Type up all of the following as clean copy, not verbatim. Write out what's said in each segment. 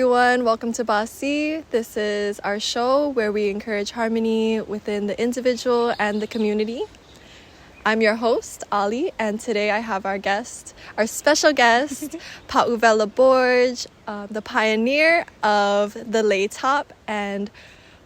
Everyone, welcome to BACI. This is our show where we encourage harmony within the individual and the community. I'm your host, Ali, and today I have our special guest, Pauvela Borge, the pioneer of the lei top and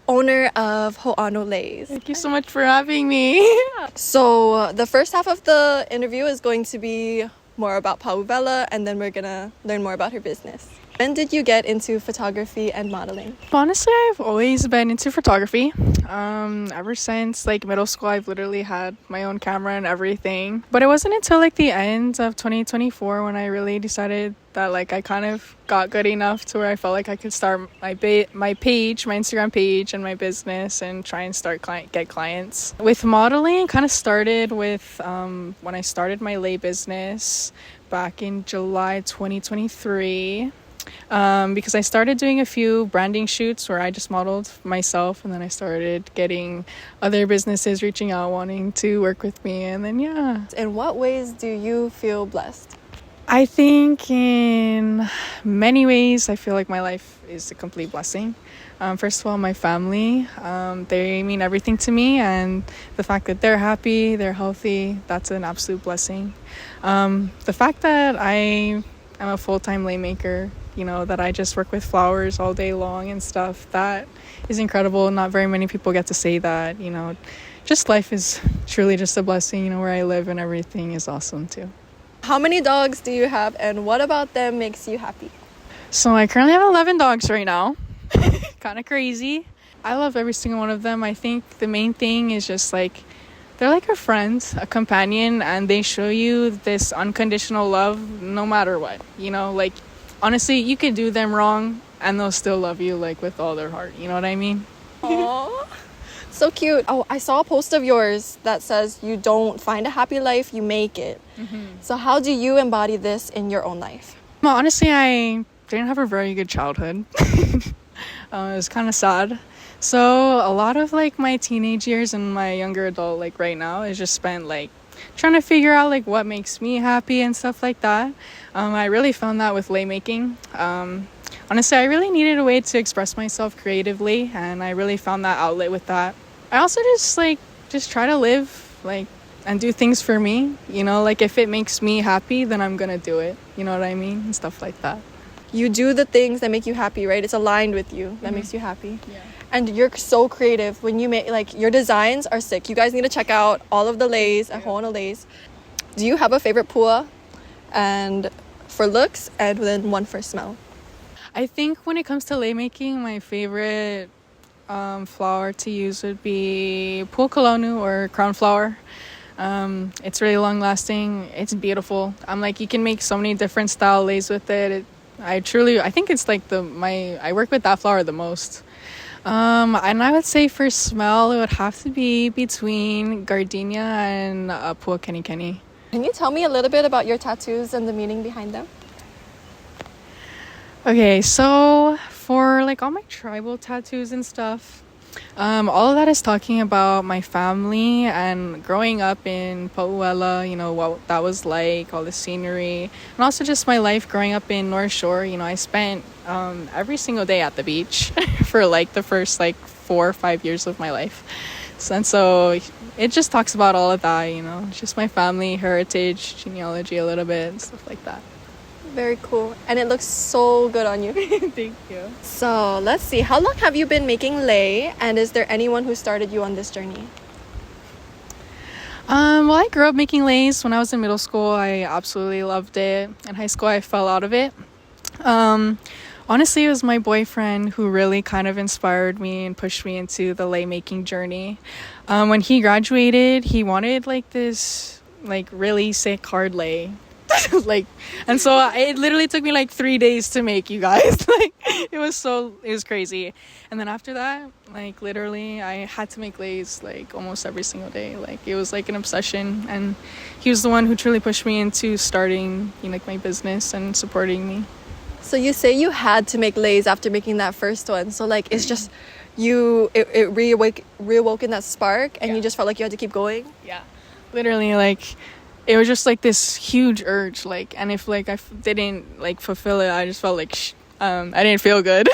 owner of Ho'ano Leis. Thank you so much for having me. So the first half of the interview is going to be more about Pauvela, and then we're gonna learn more about her business. When did you get into photography and modeling? Honestly, I've always been into photography. Ever since middle school, I've literally had my own camera and everything. But it wasn't until the end of 2024 when I really decided that I kind of got good enough to where I felt like I could start my Instagram page and my business and try and get clients. With modeling, kind of started with when I started my lei business back in July 2023. Because I started doing a few branding shoots where I just modeled myself, and then I started getting other businesses reaching out wanting to work with me, and then In what ways do you feel blessed? I think in many ways I feel like my life is a complete blessing. First of all, my family, they mean everything to me, and the fact that they're happy, they're healthy, that's an absolute blessing. The fact that I am a full-time lei maker, that I just work with flowers all day long and stuff, that is incredible. Not very many people get to say that. Just life is truly just a blessing. Where I live and everything is awesome too. How many dogs do you have, and what about them makes you happy? So I currently have 11 dogs right now. Kind of crazy. I love every single one of them. I think the main thing is just they're like a friend, a companion, and they show you this unconditional love no matter what. Honestly, you could do them wrong and they'll still love you with all their heart. You know what I mean? Aww. So cute. Oh, I saw a post of yours that says you don't find a happy life, you make it. Mm-hmm. So how do you embody this in your own life? Well, honestly, I didn't have a very good childhood. It was kind of sad. So a lot of my teenage years and my younger adult right now is just spent trying to figure out what makes me happy and stuff like that. I really found that with lei making. Honestly, I really needed a way to express myself creatively, and I really found that outlet with that. I also just try to live and do things for me. If it makes me happy, then I'm gonna do it. You know what I mean? And stuff like that. You do the things that make you happy, right? It's aligned with you. That makes you happy. Yeah. And you're so creative when you make your designs are sick. You guys need to check out all of the leis at Ho'ano Leis. Do you have a favorite pua? And for looks, and then one for smell. I think when it comes to lei making, my favorite flower to use would be pua kalonu or crown flower. It's really long lasting. It's beautiful. You can make so many different style leis with it. I think it's I work with that flower the most. And I would say for smell, it would have to be between gardenia and pua keni keni. Can you tell me a little bit about your tattoos and the meaning behind them? Okay, so for all my tribal tattoos and stuff, all of that is talking about my family and growing up in Pauvela, what that was like, all the scenery, and also just my life growing up in North Shore. I spent every single day at the beach for the first 4 or 5 years of my life. And so it just talks about all of that, it's just my family, heritage, genealogy a little bit, and stuff like that. Very cool. And it looks so good on you. Thank you. So let's see. How long have you been making lei? And is there anyone who started you on this journey? Well, I grew up making leis when I was in middle school. I absolutely loved it. In high school, I fell out of it. Honestly, it was my boyfriend who really kind of inspired me and pushed me into the lei making journey. When he graduated, he wanted this really sick hard lei. And so it literally took me 3 days to make, you guys. It was crazy. And then after that, literally I had to make leis almost every single day. It was an obsession, and he was the one who truly pushed me into starting my business and supporting me. So you say you had to make leis after making that first one. So it's just it reawoken that spark, and you just felt like you had to keep going. Yeah, literally it was just this huge urge, and if I didn't fulfill it, I just felt I didn't feel good.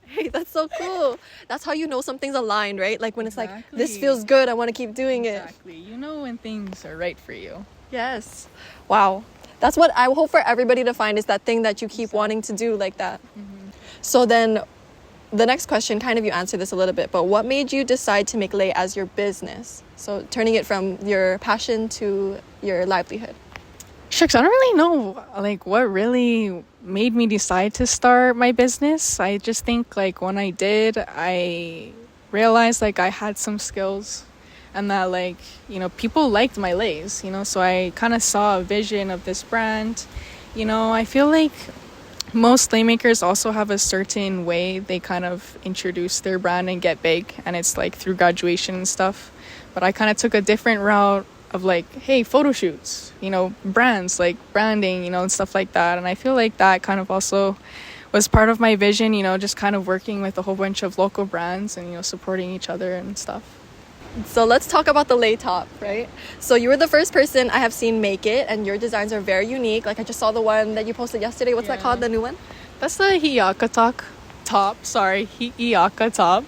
Hey, that's so cool. That's how you know something's aligned, right? Like when it's like, this Exactly. feels good, I want to keep doing it. Exactly. You know when things are right for you. Yes. Wow. That's what I hope for everybody to find, is that thing that you keep wanting to do like that. So then the next question, kind of you answered this a little bit, but what made you decide to make lei as your business? So turning it from your passion to your livelihood. Shucks, I don't really know like what really made me decide to start my business. I just think like when I did, I realized like I had some skills and that like, you know, people liked my leis, you know, so I kind of saw a vision of this brand. You know, I feel like most lei makers also have a certain way they kind of introduce their brand and get big, and it's like through graduation and stuff. But I kind of took a different route of like, hey, photo shoots, you know, brands, like branding, you know, and stuff like that. And I feel like that kind of also was part of my vision, you know, just kind of working with a whole bunch of local brands and, you know, supporting each other and stuff. So let's talk about the lei top, right? So you were the first person I have seen make it, and your designs are very unique. Like I just saw the one that you posted yesterday. What's that called, the new one? That's the Hiaka top. Sorry, Hiaka top.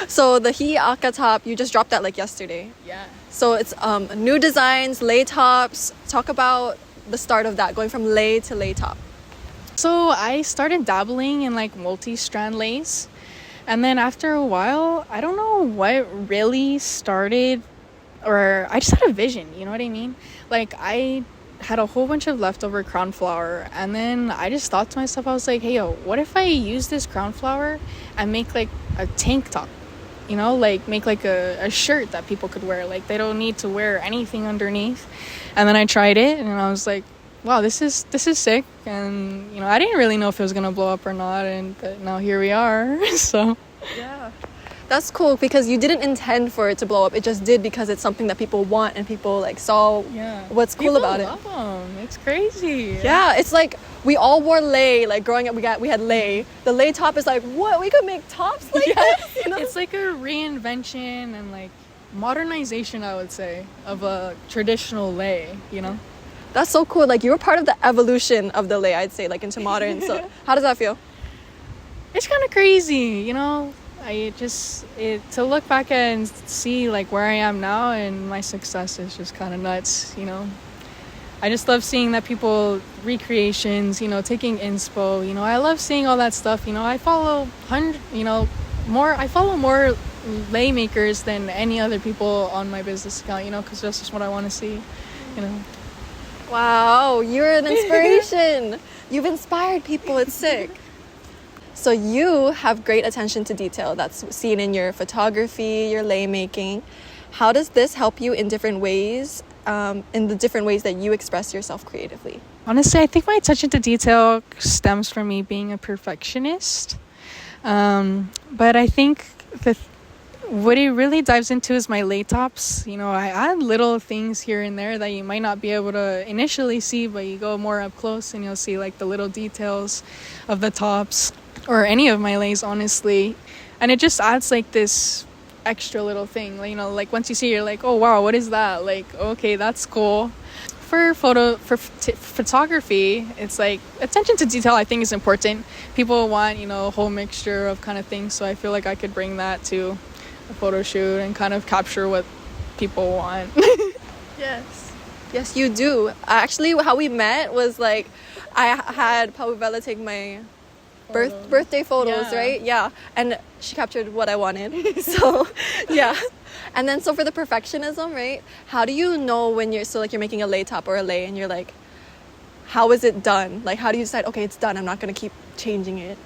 So the Hiaka top, you just dropped that like yesterday. Yeah. So it's new designs, lei tops. Talk about the start of that, going from lei to lei top. So I started dabbling in like multi-strand leis. And then after a while, I don't know what really started, or I just had a vision, you know what I mean? Like I had a whole bunch of leftover crown flower, and then I just thought to myself, I was like, hey, yo, what if I use this crown flower and make like a tank top? You know, like make like a shirt that people could wear. Like they don't need to wear anything underneath. And then I tried it and I was like, wow, this is sick. And, you know, I didn't really know if it was going to blow up or not. And now here we are. So, yeah. That's cool because you didn't intend for it to blow up. It just did because it's something that people want and people like saw what's cool about it. People love them. It's crazy. Yeah, it's like we all wore lei. Like growing up, we had lei. The lei top is like, what? We could make tops like this? You know? It's like a reinvention and like modernization, I would say, of a traditional lei, you know? That's so cool. Like you were part of the evolution of the lei, I'd say, like into modern. So how does that feel? It's kind of crazy, you know? To look back and see like where I am now and my success is just kind of nuts, you know? I just love seeing that people recreations, you know, taking inspo, you know, I love seeing all that stuff, you know. I follow more lei makers than any other people on my business account, you know, because that's just what I want to see, you know. Wow, you're an inspiration. You've inspired people. It's sick. So you have great attention to detail. That's seen in your photography, your lei making. How does this help you in different ways, in the different ways that you express yourself creatively? Honestly, I think my attention to detail stems from me being a perfectionist. But I think what it really dives into is my lei tops. You know, I add little things here and there that you might not be able to initially see, but you go more up close and you'll see like the little details of the tops or any of my leis, honestly. And it just adds like this extra little thing, you know, like once you see it, you're like, oh wow, what is that? Like, okay, that's cool. For photography, it's like attention to detail I think is important. People want, you know, a whole mixture of kind of things, so I feel like I could bring that to a photo shoot and kind of capture what people want. Yes, you do. Actually, how we met was like I had Pauwela take my birthday photos, right? Yeah, and she captured what I wanted. So yeah. And then so for the perfectionism, right, how do you know when you're you're making a lei top or a lei and you're like, how is it done? Like how do you decide, okay, it's done, I'm not gonna keep changing it?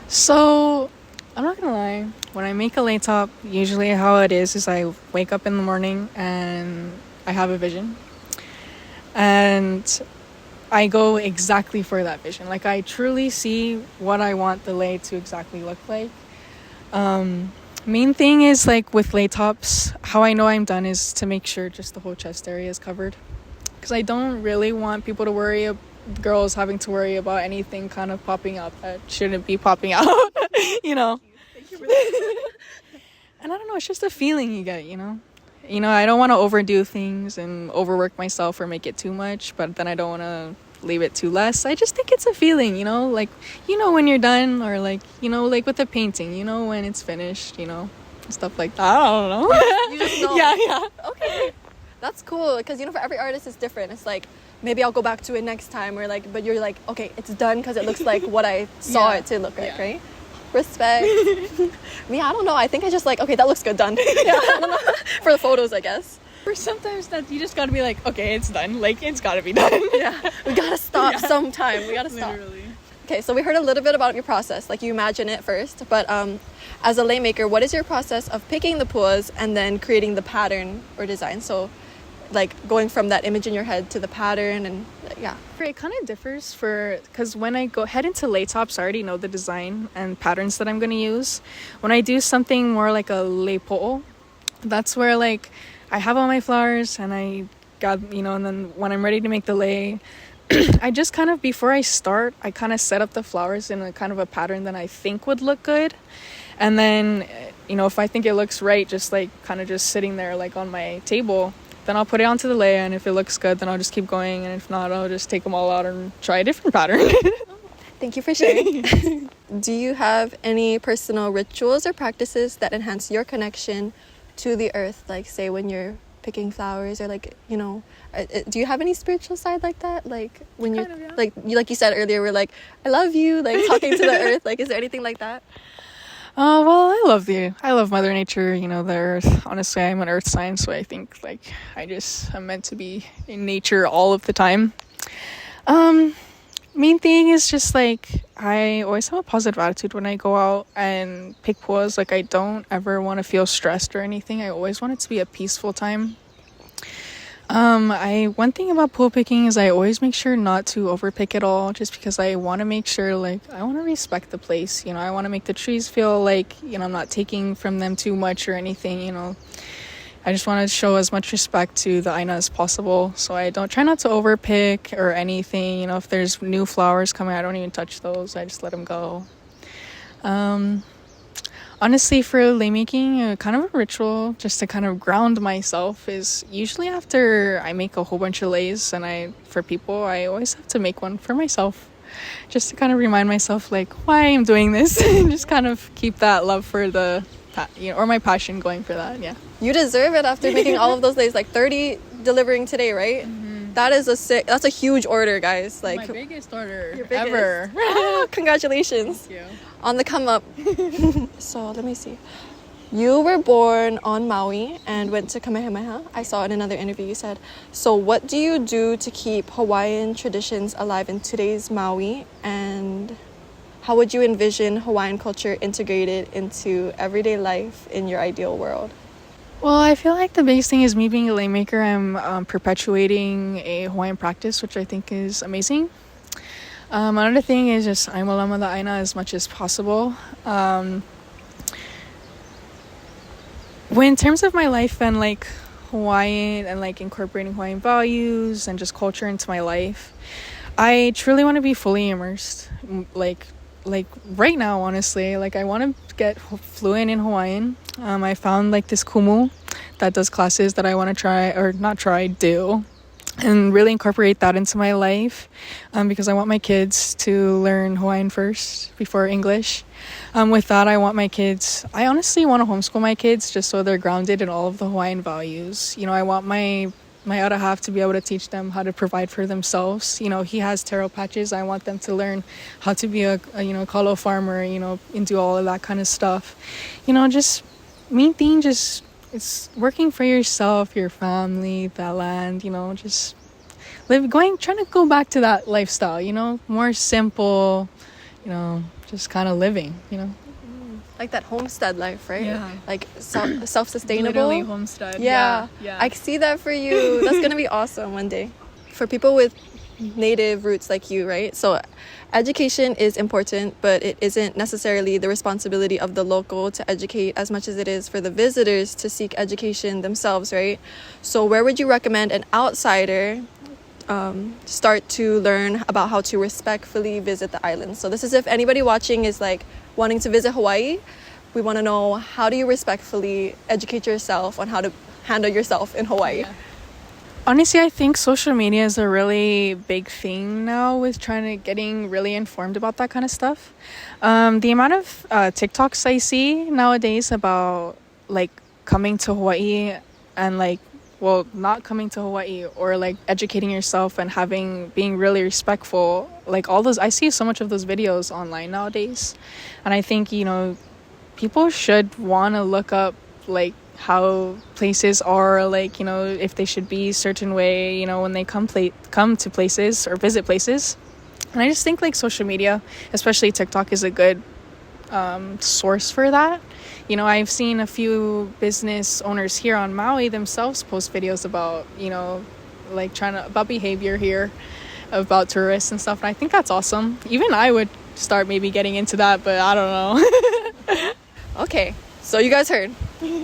So I'm not gonna lie, when I make a lei top, usually how it is I wake up in the morning and I have a vision and I go exactly for that vision. Like I truly see what I want the lei to exactly look like. Main thing is like with lei tops, how I know I'm done is to make sure just the whole chest area is covered, because I don't really want people to girls having to worry about anything kind of popping out that shouldn't be popping out. You know. Thank you for that. And I don't know, it's just a feeling you get, you know. I don't want to overdo things and overwork myself or make it too much, but then I don't want to leave it to less. I just think it's a feeling, like, when you're done, or like, like with a painting, when it's finished, stuff like that. I don't know. You just know. Yeah. Okay. That's cool, because, for every artist it's different. It's like, maybe I'll go back to it next time, or like, but you're like, okay, it's done because it looks like what I saw it to look like, right? Respect. Me, I don't know. I think I just like, okay, that looks good, done. Yeah, I don't know. For the photos, I guess. Or sometimes that you just gotta be like, okay, it's done. Like, it's gotta be done. Yeah. We gotta stop sometime. We gotta stop. Literally. Okay, so we heard a little bit about your process. Like, you imagine it first. But as a lay maker, what is your process of picking the pose and then creating the pattern or design? So, like, going from that image in your head to the pattern, and yeah. It kind of differs because when I head into lay tops, I already know the design and patterns that I'm going to use. When I do something more like a lay po'o, that's where, like, I have all my flowers and I got, and then when I'm ready to make the lay, I just kind of, before I start, I kind of set up the flowers in a kind of a pattern that I think would look good. And then, if I think it looks right, just like kind of just sitting there like on my table, then I'll put it onto the lay, and if it looks good, then I'll just keep going, and if not, I'll just take them all out and try a different pattern. Thank you for sharing. Do you have any personal rituals or practices that enhance your connection to the earth? Like, say, when you're picking flowers, or like, do you have any spiritual side like that? Like, when you're, like you said earlier, we're like, I love you, like talking to the earth. Like, is there anything like that? Well, I love Mother Nature, the earth. Honestly, I'm an earth sign, so I think, like, I'm meant to be in nature all of the time. Main thing is just, like, I always have a positive attitude when I go out and pick pose. Like, I don't ever want to feel stressed or anything. I always want it to be a peaceful time. One thing about pool picking is I always make sure not to overpick at all, just because I want to make sure, like, I want to respect the place, I want to make the trees feel like, I'm not taking from them too much or anything, I just want to show as much respect to the aina as possible, so I don't try not to overpick or anything. If there's new flowers coming, I don't even touch those. I just let them go. Honestly, for lay making, kind of a ritual just to kind of ground myself is usually after I make a whole bunch of lays, and for people, I always have to make one for myself, just to kind of remind myself, like, why I'm doing this, and just kind of keep that love for or my passion going for that. Yeah, you deserve it after making all of those lays, like 30 delivering today, right? Mm-hmm. That's a huge order, guys. Like, my biggest order ever. Oh, congratulations. Thank you. On the come up. So let me see. You were born on Maui and went to Kamehameha. I saw in another interview you said. So what do you do to keep Hawaiian traditions alive in today's Maui? And how would you envision Hawaiian culture integrated into everyday life in your ideal world? Well, I feel like the biggest thing is me being a lay maker. I'm perpetuating a Hawaiian practice, which I think is amazing. Another thing is just I'm a lama the aina as much as possible. When in terms of my life and like Hawaiian and like incorporating Hawaiian values and just culture into my life, I truly want to be fully immersed. Like right now, honestly, like I want to get fluent in Hawaiian. I found like this kumu that does classes that I want to do. And really incorporate that into my life, because I want my kids to learn Hawaiian first before English. With that, I honestly want to homeschool my kids just so they're grounded in all of the Hawaiian values. I want my other half to be able to teach them how to provide for themselves. He has taro patches. I want them to learn how to be a kalo farmer, and do all of that kind of stuff. Just main thing, just it's working for yourself, your family, that land, just trying to go back to that lifestyle, more simple, just kind of living, Like that homestead life, right? Yeah. Like self-sustainable. Literally homestead. Yeah. I see that for you. That's going to be awesome one day. For people with native roots like you, right? So education is important, but it isn't necessarily the responsibility of the local to educate as much as it is for the visitors to seek education themselves, right? So where would you recommend an outsider start to learn about how to respectfully visit the islands? So this is if anybody watching is like wanting to visit Hawaii. We want to know, how do you respectfully educate yourself on how to handle yourself in Hawaii? Honestly, I think social media is a really big thing now with getting really informed about that kind of stuff. The amount of TikToks I see nowadays about like coming to Hawaii and not coming to Hawaii, or like educating yourself and being really respectful, like all those, I see so much of those videos online nowadays. And I think, people should want to look up like how places are, like, if they should be a certain way, when they come to places or visit places. And I just think like social media, especially TikTok, is a good source for that. I've seen a few business owners here on Maui themselves post videos about, about behavior here, about tourists and stuff. And I think that's awesome. Even I would start maybe getting into that, but I don't know. Okay, so you guys heard.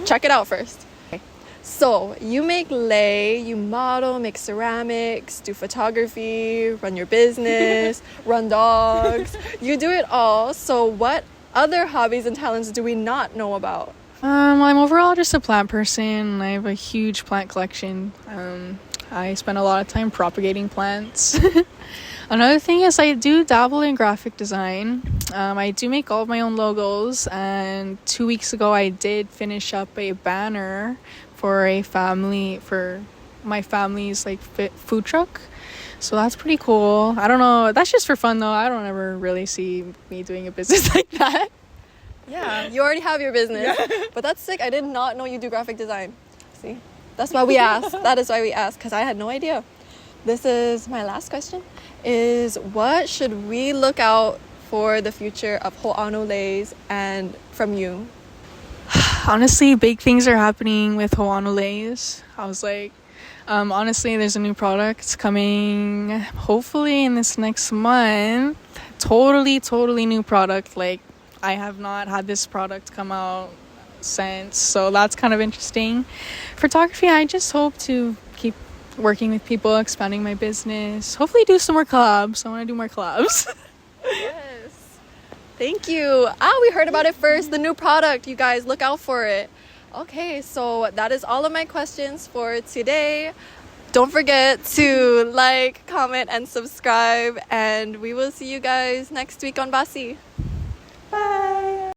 Check it out first. Okay. So you make lei, you model, make ceramics, do photography, run your business, run dogs. You do it all. So what other hobbies and talents do we not know about? I'm overall just a plant person. I have a huge plant collection. I spend a lot of time propagating plants. Another thing is I do dabble in graphic design. I do make all of my own logos, and 2 weeks ago I did finish up a banner for my family's like food truck. So that's pretty cool. I don't know, that's just for fun though. I don't ever really see me doing a business like that. Yeah, you already have your business. Yeah. But that's sick. I did not know you do graphic design. See, that's why we asked. That is why we asked, because I had no idea. This is my last question, is what should we look out for the future of Ho'ano leis and from you? Honestly, big things are happening with Ho'ano leis. I was like, honestly, there's a new product coming hopefully in this next month. Totally new product. Like, I have not had this product come out since, so that's kind of interesting. Photography, I just hope to keep working with people, expanding my business, hopefully do some more collabs. I want to do more collabs. Yes, thank you. We heard about it first, the new product. You guys look out for it. Okay, so that is all of my questions for today. Don't forget to like, comment, and subscribe, and we will see you guys next week on BACI. Bye.